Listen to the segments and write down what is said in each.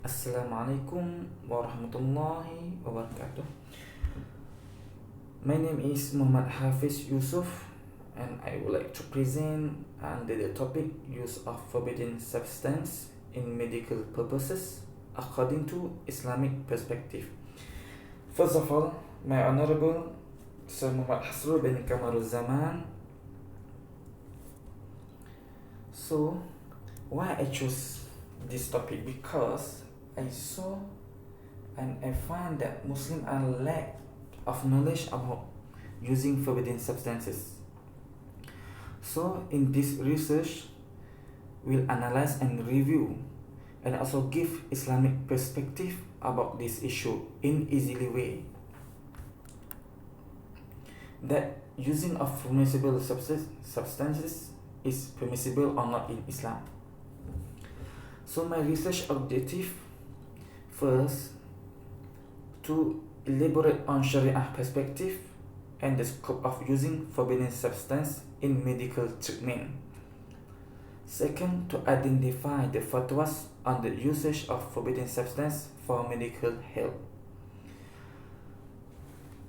Assalamualaikum warahmatullahi wabarakatuh. My name is Muhammadhafis Yusoh, and I would like to present under the topic use of forbidden substance in medical purposes according to Islamic perspective. First of all, my Honorable Sir Muhammad Hasrul bin Kamarul Zaman. So, why I choose this topic? Because I saw and I find that Muslims are lack of knowledge about using forbidden substances. So in this research, we'll analyze and review and also give Islamic perspective about this issue in easily way. That using of permissible substances is permissible or not in Islam. So my research objective first to elaborate on Syariah perspective and the scope of using forbidden substance in medical treatment. Second, to identify the fatwas on the usage of forbidden substance for medical help.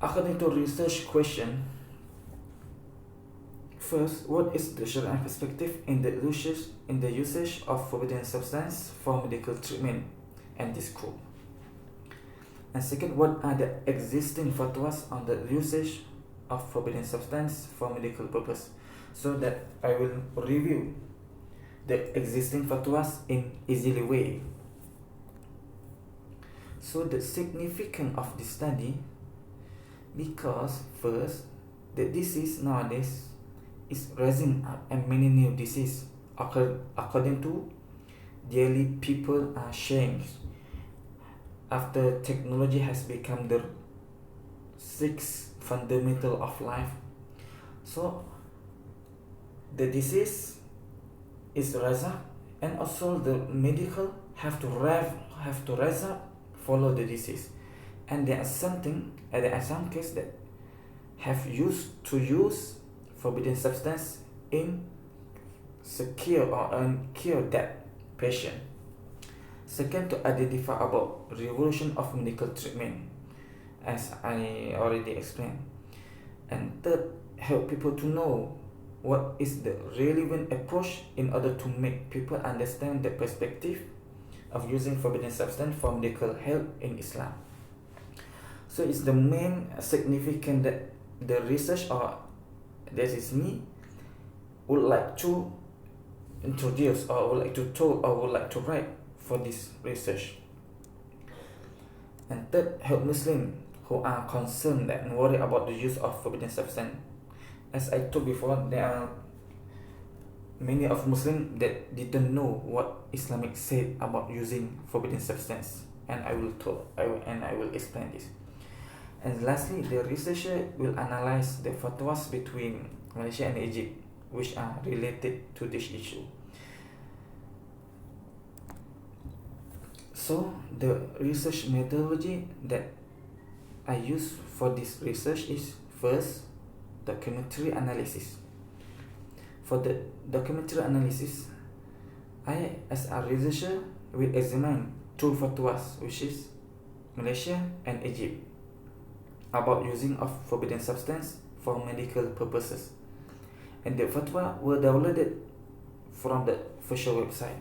According to research question, first, what is the Sharia perspective in the usage of forbidden substance for medical treatment and the scope? And second, what are the existing fatwas on the usage of forbidden substance for medical purpose? So that I will review the existing fatwas in easily way. So the significance of this study, because first, the disease nowadays is rising up and many new diseases according to daily people are sharing after technology has become the sixth fundamental of life. So the disease is rise up, and also the medical have to rise up, follow the disease. And there are some cases that have used to use forbidden substance in secure or cure that patient. Second, to identify about revolution of medical treatment, as I already explained. And third, help people to know what is the relevant approach in order to make people understand the perspective of using forbidden substance for medical help in Islam. So it's the main significant that the research, or that is me, would like to introduce, or would like to talk, or would like to write for this research. And third, help Muslims who are concerned and worried about the use of forbidden substance. As I told before, there are many of Muslims that didn't know what Islamic said about using forbidden substance, and I will explain this. And lastly, the researcher will analyze the fatwas between Malaysia and Egypt, which are related to this issue. So the research methodology that I use for this research is first, documentary analysis. For the documentary analysis, I as a researcher will examine two fatwas, which is Malaysia and Egypt, about using of forbidden substance for medical purposes. And the fatwa were downloaded from the official website.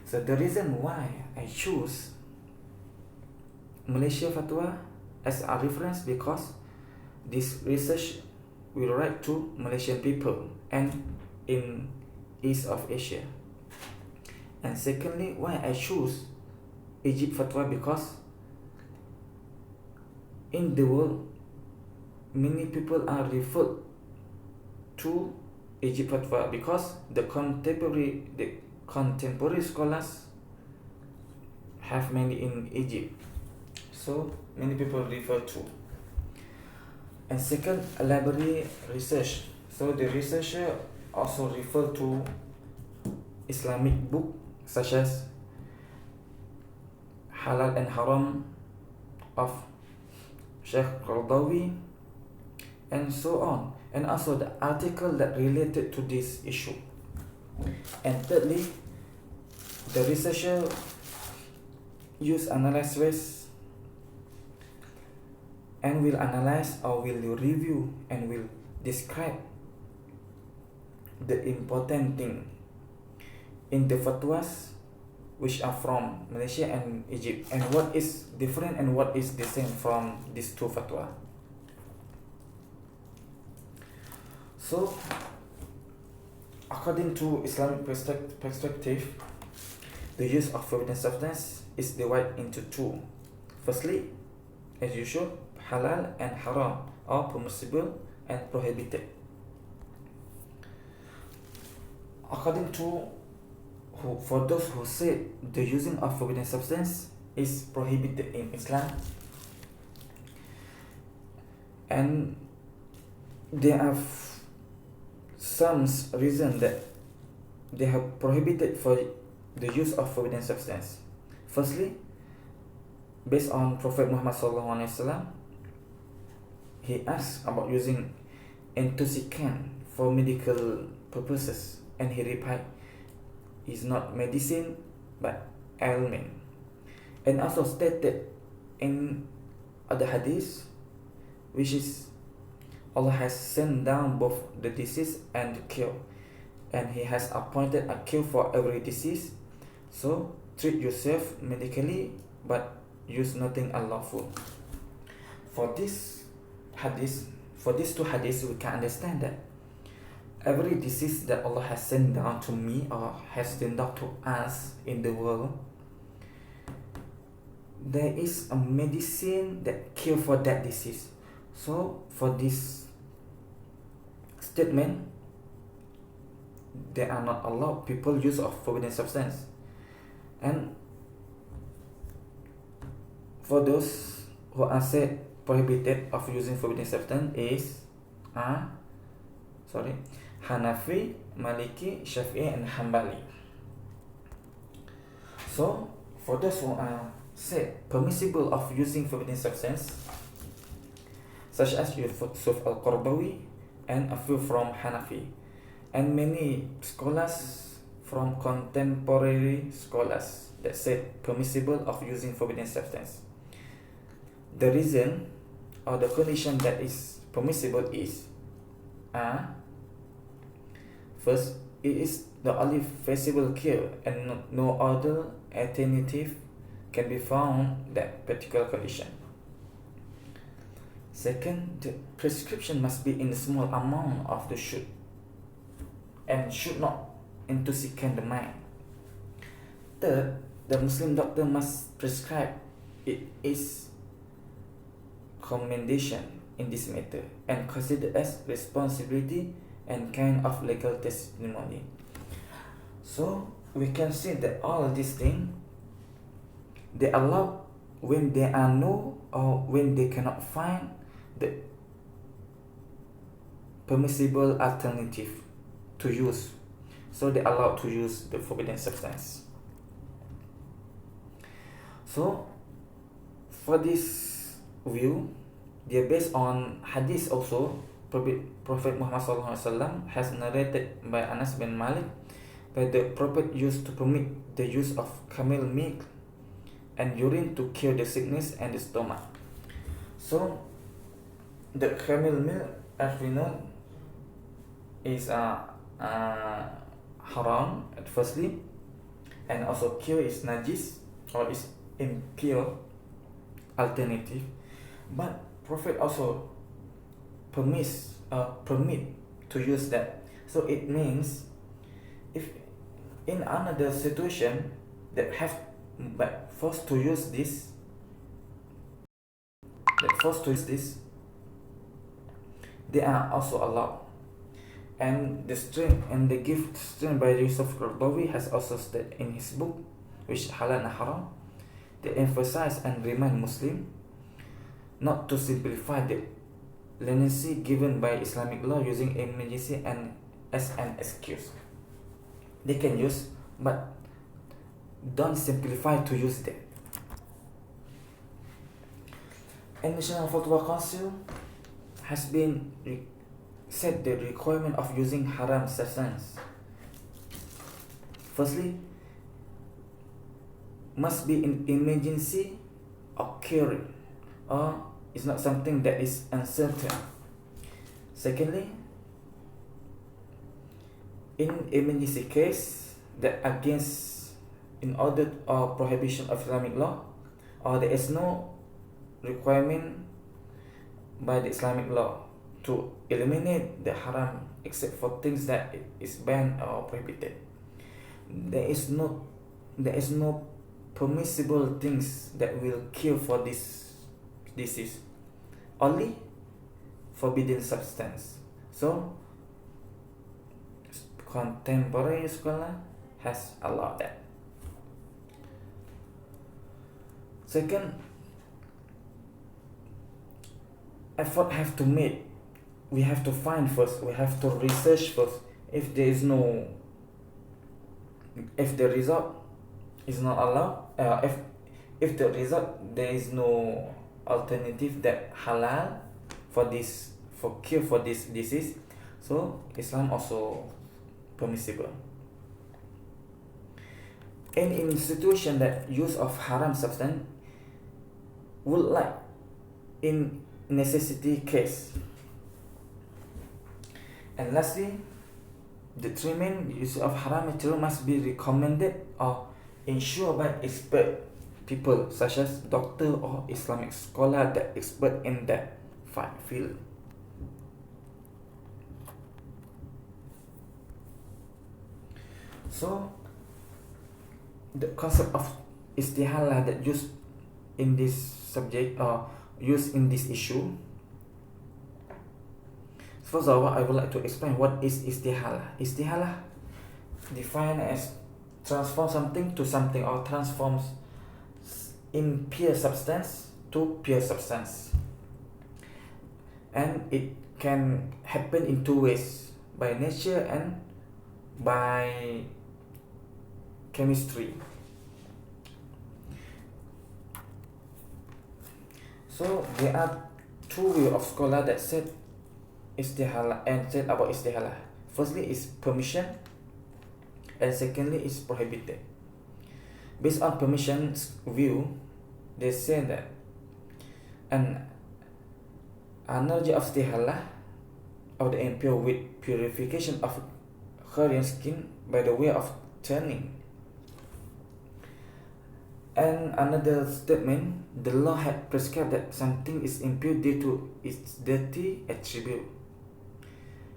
So the reason why I choose Malaysia fatwa as a reference, because this research will write to Malaysian people and in East of Asia. And secondly, why I choose Egypt fatwa, because in the world many people are referred to Egypt fatwa, because the contemporary scholars have many in Egypt, so many people refer to. And second, library research. So the researcher also refer to Islamic book such as Halal and Haram of Sheikh Qardawi, and so on, and also the article that related to this issue. And thirdly, the researcher use analyze ways and will analyze or will review and will describe the important thing in the fatwas which are from Malaysia and Egypt, and what is different and what is the same from these two fatwa. So according to Islamic perspective, the use of forbidden substance is divided into two. Firstly, as usual, halal and haram, or permissible and prohibited. According to for those who say the using of forbidden substance is prohibited in Islam, and there are some reason that they have prohibited for the use of forbidden substance. Firstly, based on Prophet Muhammad SAW, he asked about using intoxicant for medical purposes, and he replied, "Is not medicine but ailment." And also stated in other hadith, which is Allah has sent down both the disease and the cure, and He has appointed a cure for every disease. So treat yourself medically, but use nothing unlawful. For this hadith, for these two hadiths, we can understand that every disease that Allah has sent down to me or has sent down to us in the world, there is a medicine that cure for that disease. So for this statement, they are not allowed people use of forbidden substance. And for those who are said prohibited of using forbidden substance is Hanafi, Maliki, Shafi'i and Hanbali. So for those who are said permissible of using forbidden substance, such as Yusuf al-Qardawi and a few from Hanafi, and many scholars from contemporary scholars that said permissible of using forbidden substance. The reason or the condition that is permissible is first, it is the only feasible cure and no other alternative can be found that particular condition. Second, the prescription must be in a small amount of the should and should not intoxicate the mind. Third, the Muslim doctor must prescribe it is commendation in this matter and consider as responsibility and kind of legal testimony. So we can see that all these things they allow when there are no or when they cannot find the permissible alternative to use, so they allow to use the forbidden substance. So for this view, they are based on hadith also. Prophet Muhammad SAW has narrated by Anas bin Malik that the Prophet used to permit the use of camel milk and urine to cure the sickness and the stomach. So the camel milk, as we know, is haram at firstly, and also cure is najis or is impure alternative. But Prophet also permit to use that. So it means if in another situation that have but forced to use this, they are also allowed. And the strength and the gift strength by Yusuf al-Qardawi has also stated in his book, which is Halal and Haram, they emphasize and remind Muslim not to simplify the leniency given by Islamic law using emergency and as an excuse. They can use, but don't simplify to use them. And National Fatwa Council has been set the requirement of using haram substance. Firstly, must be in emergency occurring, or it's not something that is uncertain. Secondly, in emergency case that against in order or prohibition of Islamic law, or there is no requirement by the Islamic law to eliminate the haram except for things that is banned or prohibited. There is no permissible things that will cure for this disease, only forbidden substance. So contemporary scholar has allowed that. Second, effort have to make. We have to find first, we have to research first. If there is no, if the result is not allowed, if the result there is no alternative that halal for this, for cure for this disease, so Islam also permissible. And in situation that use of haram substance would like in necessity case. And lastly, the treatment use of haram material must be recommended or ensured by expert people such as doctor or Islamic scholar that expert in that field. So the concept of istihalah that used in this subject or used in this issue. First of all, I would like to explain what is istihalah. Istihalah defined as transform something to something, or transforms impure substance to pure substance. And it can happen in two ways, by nature and by chemistry. So there are two ways of scholar that said istihalah and said about istihalah. Firstly is permission, and secondly is prohibited. Based on permission's view, they say that an analogy of istihalah of the impure with purification of Korean skin by the way of turning. And another statement, the law had prescribed that something is impure due to its dirty attribute.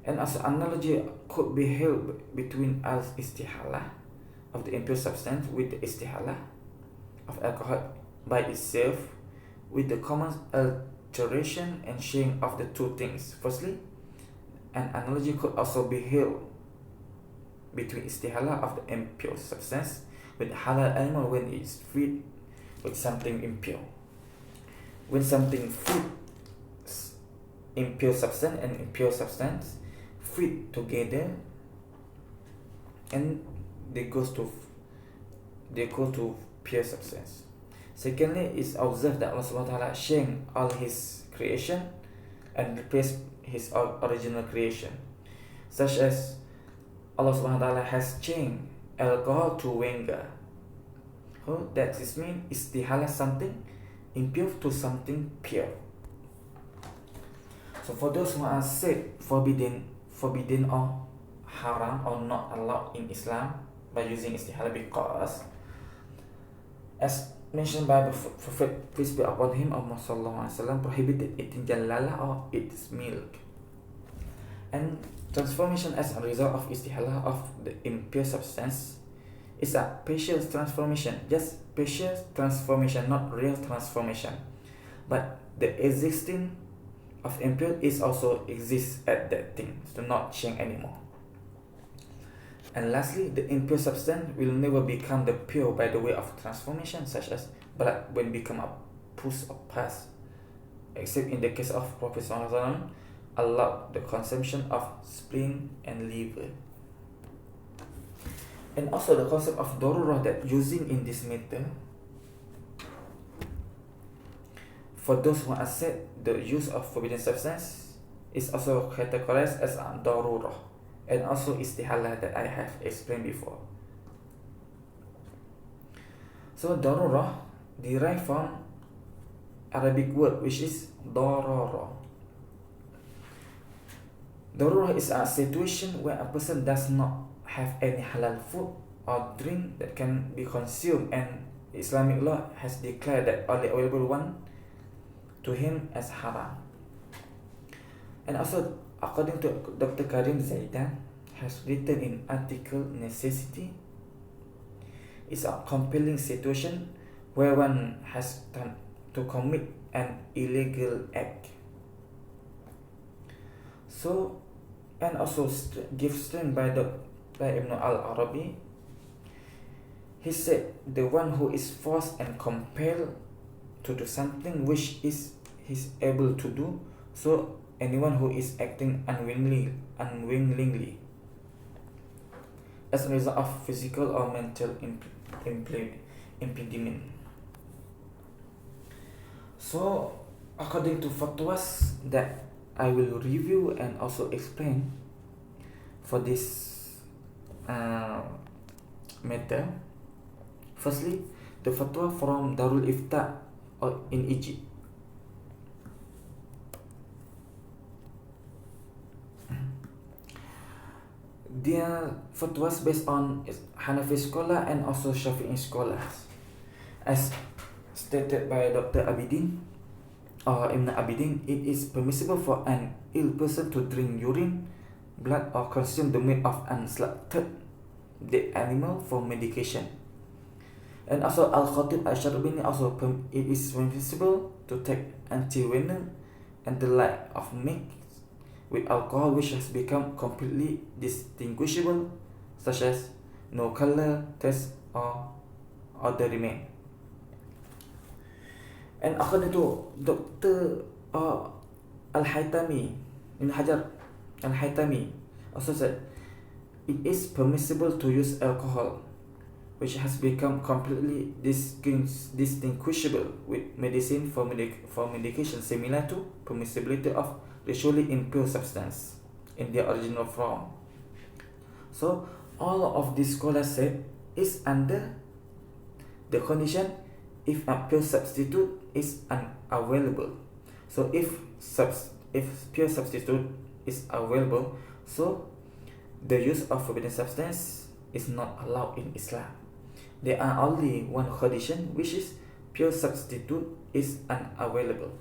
And as an analogy could be held between al-istihalah of the impure substance with the istihalah of alcohol by itself, with the common alteration and sharing of the two things. Firstly, an analogy could also be held between istihalah of the impure substance with halal animal when it's feed with something impure. When something feeds impure substance and impure substance feed together, and they go to pure substance. Secondly, it's observed that Allah subhanahu wa ta'ala changed all his creation and replaced his original creation, such as Allah subhanahu wa ta'ala has changed alcohol to vinegar. So that is mean istihalah something impure to something pure. So for those who are said forbidden or haram or not allowed in Islam by using istihalah, because as mentioned by the Prophet, peace be upon him, of Muhammad prohibited eating jalalah or its milk. And transformation as a result of istihalah of the impure substance is a partial transformation, just partial transformation, not real transformation. But the existing of impure is also exists at that thing, so not change anymore. And lastly, the impure substance will never become the pure by the way of transformation, such as blood when become a pus or pus, except in the case of Prophet ﷺ allowed the consumption of spleen and liver. And also the concept of darurah that using in this matter, for those who accept the use of forbidden substance, is also categorized as a darurah, and also istihalah that I have explained before. So darurah derived from Arabic word which is darara. Darurah is a situation where a person does not have any halal food or drink that can be consumed, and Islamic law has declared that only available one to him as haram. And also, according to Dr. Karim Zaidan has written in article, necessity is a compelling situation where one has to commit an illegal act. So, and also give strength by Ibn al-Arabi. He said, the one who is forced and compelled to do something which is he's able to do, so anyone who is acting unwillingly as a result of physical or mental impediment. So, according to fatwas that I will review and also explain for this matter, firstly, the fatwa from Darul Ifta in Egypt. Their fatwas based on Hanafi scholar and also Shafi'i scholars, as stated by Dr. Abidin or Ibn Abidin. It is permissible for an ill person to drink urine, blood, or consume the meat of unslaughtered dead animal for medication. And also Al-Khatib Al-Sharbini also it is permissible to take anti-venom and the like of meat with alcohol which has become completely distinguishable, such as no color, taste, or the remain. And according to Dr. Al-Haytami, Ibn Hajar Al-Haytami also said, it is permissible to use alcohol which has become completely distinguishable with medicine for medication, similar to permissibility of ritually impure substance in their original form. So all of these scholars said is under the condition if a pure substitute is unavailable. So if pure substitute is available, so the use of forbidden substance is not allowed in Islam. There are only one condition, which is pure substitute is unavailable.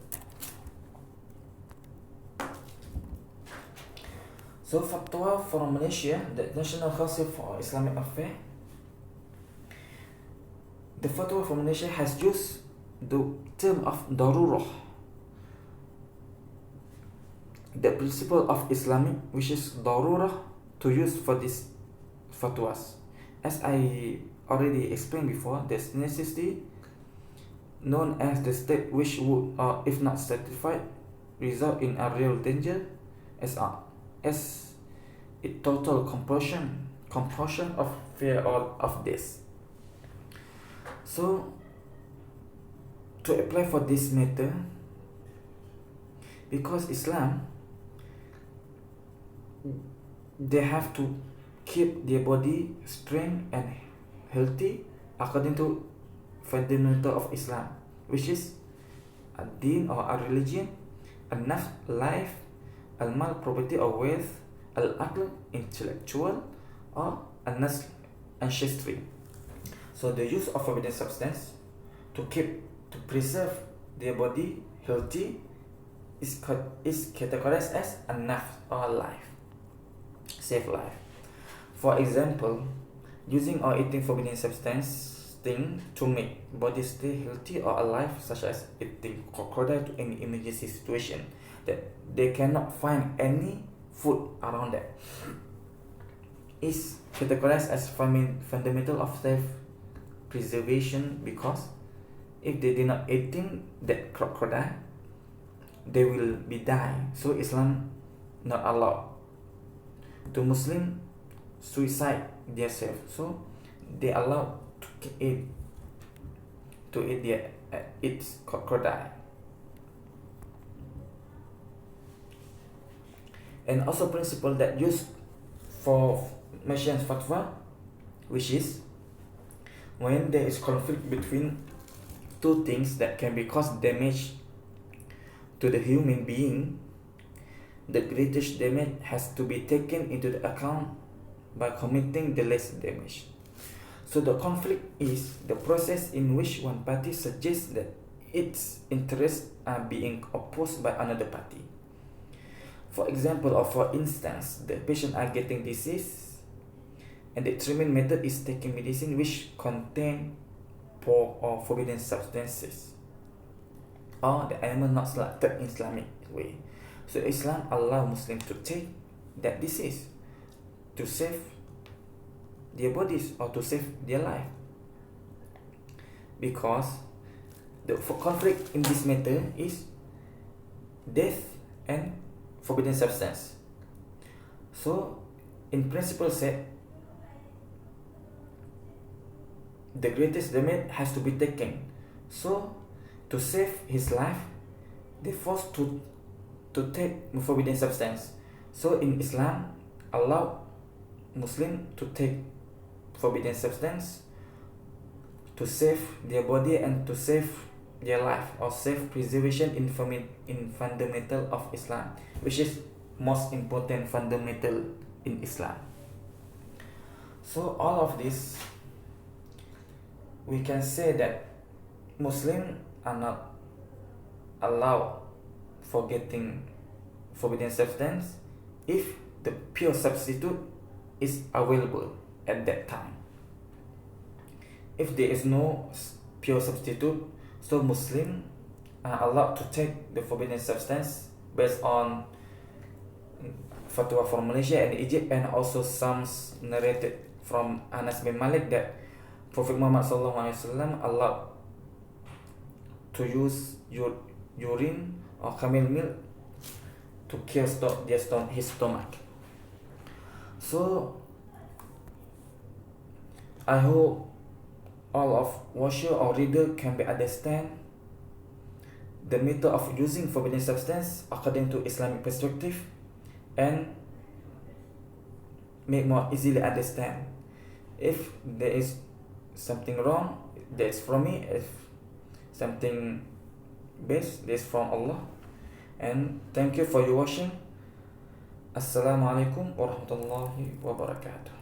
So fatwa from Malaysia, the National Council for Islamic Affairs, the fatwa from Malaysia has used the term of darurah, the principle of Islamic, which is darurah, to use for these fatwas. As I already explained before, there's necessity known as the state which would, if not satisfied, result in a real danger as a total compulsion of fear of this. So to apply for this matter, because Islam, they have to keep their body strength and healthy according to fundamental of Islam, which is a deen or a religion, al-nafs, life, al-mal, property or wealth, al-aql, intellectual, or al-nasl, ancestry. So the use of forbidden substance to preserve their body healthy is categorized as al-nafs or life, save life. For example, using or eating forbidden substance thing to make body stay healthy or alive, such as eating crocodile to any emergency situation that they cannot find any food around them, is categorized as fundamental of self-preservation, because if they did not eating that crocodile, they will be die. So Islam not allowed to Muslim suicide themselves, so they allowed to eat crocodile. And also principle that used for Malaysian fatwa, which is when there is conflict between two things that can be cause damage to the human being, the greatest damage has to be taken into the account by committing the less damage. So the conflict is the process in which one party suggests that its interests are being opposed by another party. For example, or for instance, the patient are getting disease and the treatment method is taking medicine which contain poor or forbidden substances, or the animal not slaughtered in Islamic way. So Islam allow Muslims to take that disease to save their bodies or to save their life, because the conflict in this matter is death and forbidden substance. So in principle said, the greatest damage has to be taken. So to save his life, they forced to take forbidden substance. So in Islam allow Muslim to take forbidden substance to save their body and to save their life, or save preservation in fundamental of Islam, which is most important fundamental in Islam. So all of this, we can say that Muslims are not allowed for getting forbidden substance if the pure substitute is available at that time. If there is no pure substitute, so Muslims are allowed to take the forbidden substance based on fatwa from Malaysia and Egypt, and also some narrated from Anas bin Malik that Prophet Muhammad SAW allowed to use urine or camel milk to cure his stomach. So I hope all of watcher or reader can be understand the method of using forbidden substance according to Islamic perspective, and make more easily understand. If there is something wrong, that is from me. If something best, that is from Allah. And thank you for your watching. Assalamualaikum warahmatullahi wabarakatuh.